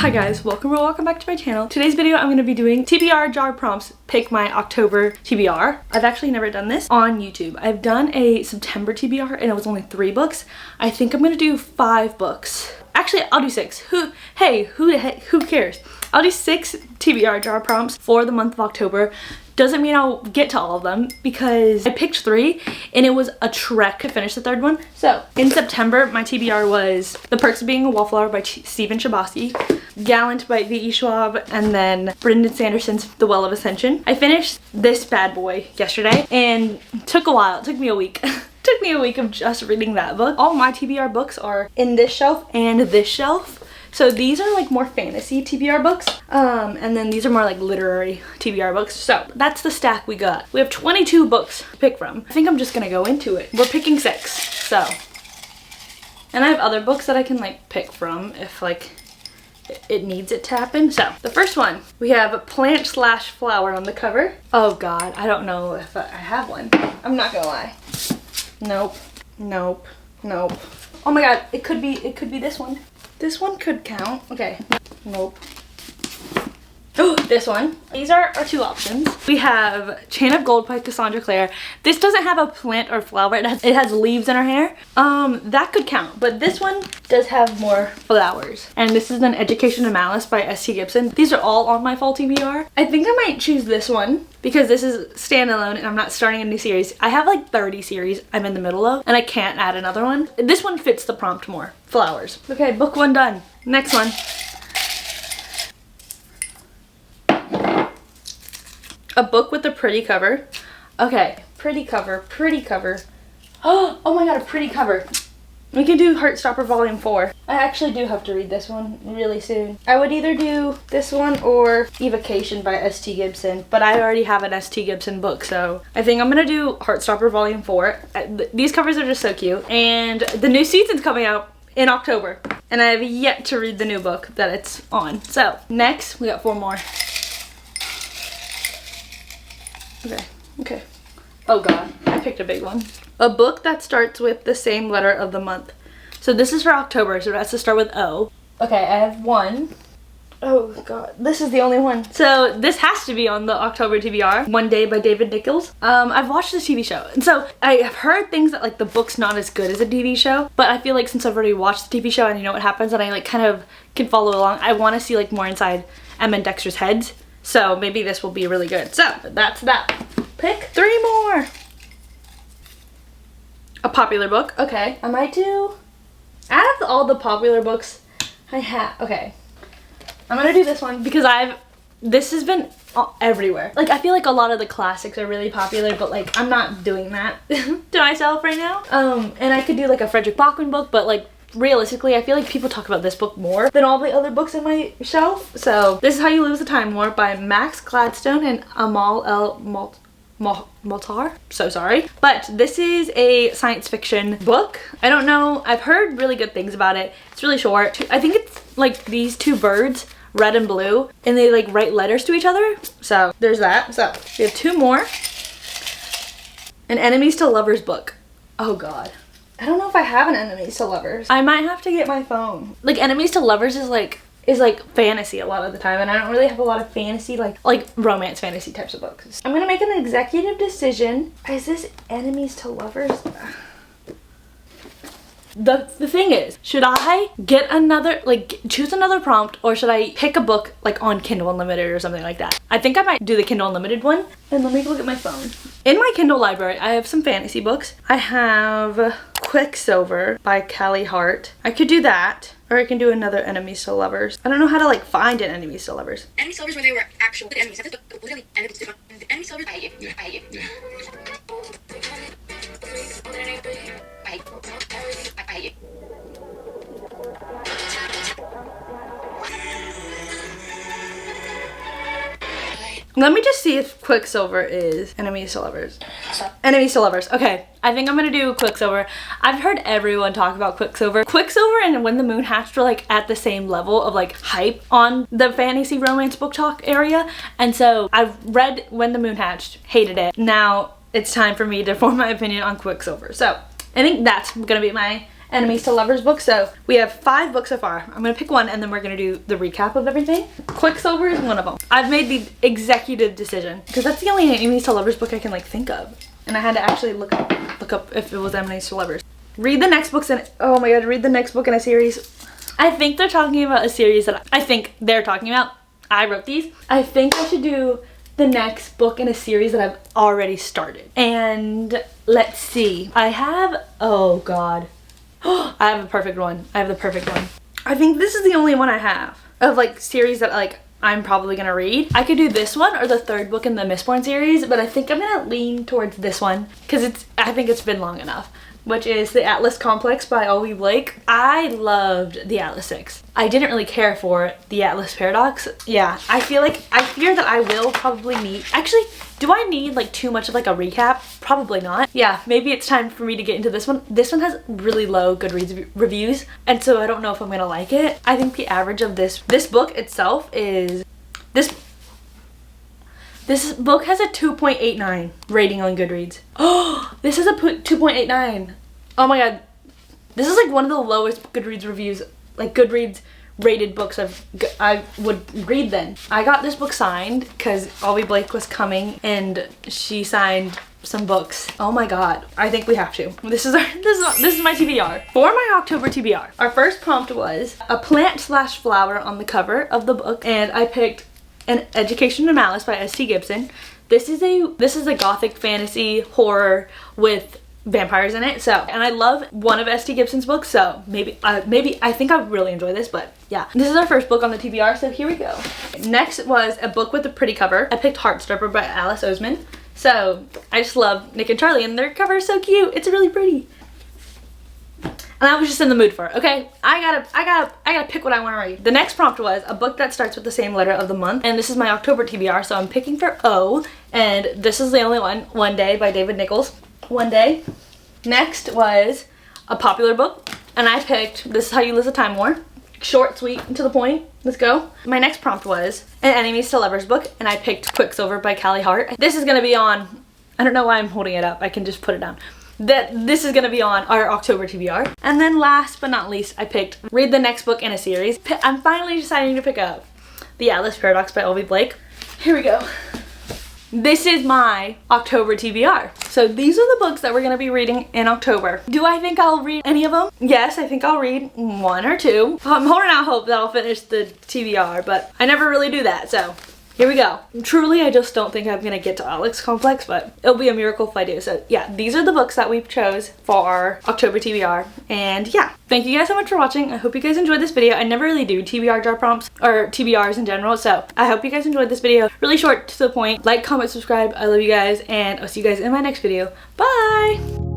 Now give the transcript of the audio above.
Hi guys, welcome back to my channel. Today's video I'm going to be doing TBR jar prompts, pick my October TBR. I've actually never done this on YouTube. I've done a September TBR and it was only 3 books. I think I'm going to do 5 books. Actually, I'll do 6. Who cares? I'll do 6 TBR jar prompts for the month of October. Doesn't mean I'll get to all of them because I picked 3 and it was a trek to finish the 3rd one. So in September, my TBR was The Perks of Being a Wallflower by Stephen Chbosky, Gallant by V.E. Schwab, and then Brandon Sanderson's The Well of Ascension. I finished this bad boy yesterday and it took a while. It took me a week. Took me a week of just reading that book. All my TBR books are in this shelf and this shelf. So these are like more fantasy TBR books, and then these are more like literary TBR books. So that's the stack we got. We have 22 books to pick from. I think I'm just gonna go into it. We're picking 6, so. And I have other books that I can like pick from if like it needs it to happen. So the first one, we have Plant / Flower on the cover. Oh God, I don't know if I have one. I'm not gonna lie. Nope, nope, nope. Oh my God, it could be this one. This one could count. Okay. Nope. Oh, this one. These are our 2 options. We have Chain of Gold by Cassandra Clare. This doesn't have a plant or flower. It has leaves in her hair. That could count. But this one does have more flowers. And this is an Education of Malice by S.T. Gibson. These are all on my fall TBR. I think I might choose this one because this is standalone and I'm not starting a new series. I have like 30 series I'm in the middle of and I can't add another one. This one fits the prompt more. Flowers. Okay, book 1 done. Next one. A book with a pretty cover. Okay, pretty cover, pretty cover. Oh my God, a pretty cover. We can do Heartstopper Volume 4. I actually do have to read this one really soon. I would either do this one or Evocation by S.T. Gibson, but I already have an S.T. Gibson book, so I think I'm gonna do Heartstopper Volume 4. These covers are just so cute, and the new season's coming out in October, and I have yet to read the new book that it's on. So next, we got 4 more. Okay. Oh God, I picked a big one. A book that starts with the same letter of the month. So this is for October, so it has to start with O. Okay, I have 1. Oh God, this is the only one. So this has to be on the October TBR. One Day by David Nichols. I've watched this TV show, and so I have heard things that like the book's not as good as a TV show, but I feel like since I've already watched the TV show and you know what happens and I like kind of can follow along, I want to see like more inside Emma and Dexter's heads. So maybe this will be really good. So that's that. Pick 3 more. A popular book. Okay, I might do, out of all the popular books I have, okay, I'm gonna do this one because this has been everywhere. Like I feel like a lot of the classics are really popular, but like I'm not doing that to myself right now. And I could do like a Frederick Bachman book, but like realistically, I feel like people talk about this book more than all the other books in my shelf. So this is How You Lose the Time War by Max Gladstone and Amal El Maltar. So sorry. But this is a science fiction book. I don't know. I've heard really good things about it. It's really short. I think it's like these 2 birds, red and blue, and they like write letters to each other. So there's that. So we have 2 more. An Enemies to Lovers book. Oh God. I don't know if I have an Enemies to Lovers. I might have to get my phone. Like Enemies to Lovers is like fantasy a lot of the time, and I don't really have a lot of fantasy like romance fantasy types of books. I'm gonna make an executive decision. Is this Enemies to Lovers? The thing is, should I get another, like choose another prompt, or should I pick a book like on Kindle Unlimited or something like that? I think I might do the Kindle Unlimited one. And let me look at my phone. In my Kindle library, I have some fantasy books. I have Quicksilver by Callie Hart. I could do that, or I can do another Enemies to Lovers. I don't know how to like find an Enemies to Lovers. Enemies to Lovers where they were actual enemies. This book literally ended the Enemies to Lovers. I hate you. Let me just see if Quicksilver is Enemies to Lovers. Enemies to Lovers. Okay, I think I'm gonna do Quicksilver. I've heard everyone talk about Quicksilver. Quicksilver and When the Moon Hatched were like at the same level of like hype on the fantasy romance book talk area. And so I've read When the Moon Hatched, hated it. Now it's time for me to form my opinion on Quicksilver. So I think that's gonna be my enemies to lovers book. So we have 5 books so far. I'm gonna pick one and then we're gonna do the recap of everything. Quicksilver is one of them. I've made the executive decision because that's the only enemies to lovers book I can like think of. And I had to actually look up if it was enemies to lovers. Read the next books in, oh my god, read the next book in a series. I think they're talking about a series that I think they're talking about. I wrote these. I think I should do the next book in a series that I've already started. And let's see. I have, oh god. I have a perfect one. I have the perfect one. I think this is the only one I have of like series that like I'm probably gonna read. I could do this one or the 3rd book in the Mistborn series, but I think I'm gonna lean towards this one because I think it's been long enough, which is The Atlas Complex by Ollie Blake. I loved The Atlas 6. I didn't really care for The Atlas Paradox. Yeah, I fear that I will probably need, actually, do I need like too much of like a recap? Probably not. Yeah, maybe it's time for me to get into this one. This one has really low Goodreads reviews, and so I don't know if I'm gonna like it. I think the average of this book itself is, this book has a 2.89 rating on Goodreads. Oh, this is a 2.89. Oh my god. This is like one of the lowest Goodreads reviews, like Goodreads rated books I would read then. I got this book signed because Ollie Blake was coming and she signed some books. Oh my god. I think we have to. This is my TBR. For my October TBR, our first prompt was a plant/flower on the cover of the book, and I picked An Education to Malice by S.T. Gibson. This is a gothic fantasy horror with vampires in it. So, and I love one of S.T. Gibson's books, so maybe I think I would really enjoy this, but yeah. This is our first book on the TBR, so here we go. Next was a book with a pretty cover. I picked Heartstopper by Alice Oseman. So, I just love Nick and Charlie, and their cover is so cute. It's really pretty. And I was just in the mood for it. Okay, I gotta pick what I want to read. The next prompt was a book that starts with the same letter of the month, and this is my October TBR, so I'm picking for O, and this is the only one, One Day by David Nichols. One Day. Next was a popular book, and I picked This Is How You Lose the Time War. Short, sweet, and to the point. Let's go. My next prompt was an Enemies to Lovers book, and I picked Quicksilver by Callie Hart. This is gonna be on, I don't know why I'm holding it up, I can just put it down. This is gonna be on our October TBR. And then last but not least, I picked read the next book in a series. I'm finally deciding to pick up The Atlas Paradox by Ollie Blake. Here we go. This is my October TBR. So these are the books that we're gonna be reading in October. Do I think I'll read any of them? Yes, I think I'll read 1 or 2. I'm holding out hope that I'll finish the TBR, but I never really do that, so here we go. Truly, I just don't think I'm gonna get to Alex Complex, but it'll be a miracle if I do. So yeah, these are the books that we chose for our October TBR. And yeah, thank you guys so much for watching. I hope you guys enjoyed this video. I never really do TBR jar prompts or TBRs in general, so I hope you guys enjoyed this video. Really short, to the point. Like, comment, subscribe. I love you guys, and I'll see you guys in my next video. Bye!